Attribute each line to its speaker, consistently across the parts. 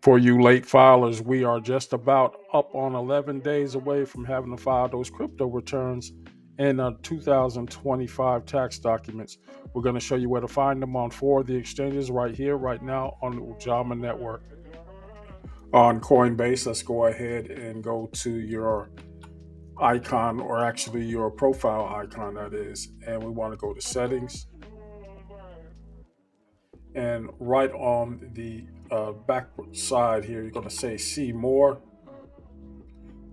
Speaker 1: For you late filers, we are just about up on 11 days away from having to file those crypto returns and 2025 tax documents. We're going to show you where to find them on four of the exchanges right here, right now on the Ujamaa network. On Coinbase, let's go ahead and go to your icon, or actually your profile icon, that is, and we want to go to settings. And right on the backward side here, you're going to say see more.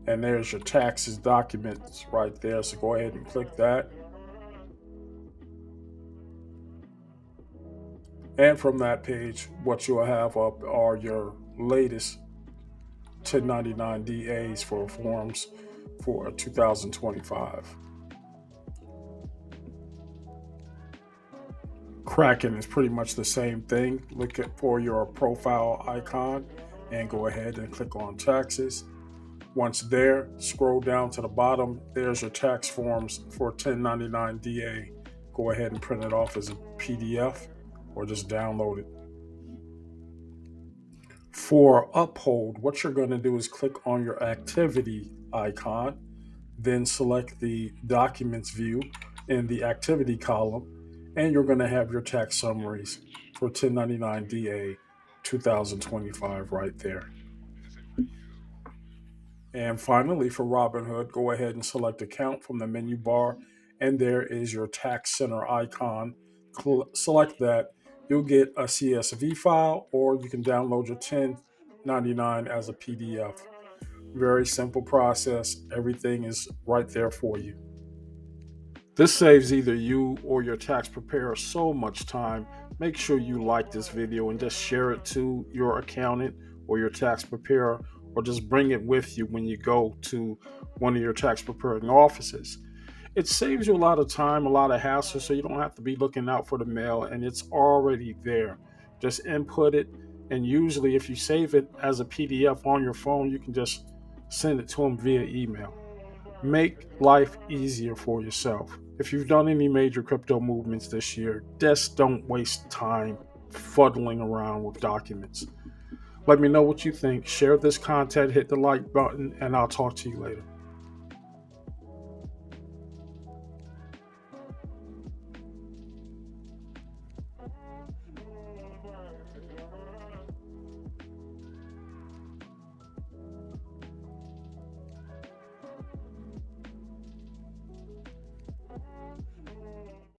Speaker 1: And there's your taxes documents right there. So go ahead and click that. And from that page, what you'll have up are your latest 1099 DAs for forms for 2025. Kraken is pretty much the same thing. Look for your profile icon and go ahead and click on taxes. Once there, scroll down to the bottom. There's your tax forms for 1099 DA. Go ahead and print it off as a PDF or just download it. For Uphold, what you're going to do is click on your activity icon, then select the documents view in the activity column, and you're going to have your tax summaries for 1099 DA 2025 right there. And finally, for Robinhood, go ahead and select account from the menu bar, and there is your tax center icon. Select that. You'll get a CSV file, or you can download your 1099 as a PDF. Very simple process. Everything is right there for you. This saves either you or your tax preparer so much time. Make sure you like this video and just share it to your accountant or your tax preparer, or just bring it with you when you go to one of your tax preparing offices. It saves you a lot of time, a lot of hassle, so you don't have to be looking out for the mail, and it's already there. Just input it, and usually if you save it as a PDF on your phone, you can just send it to them via email. Make life easier for yourself. If you've done any major crypto movements this year, just don't waste time fuddling around with documents. Let me know what you think. Share this content, hit the like button, and I'll talk to you later.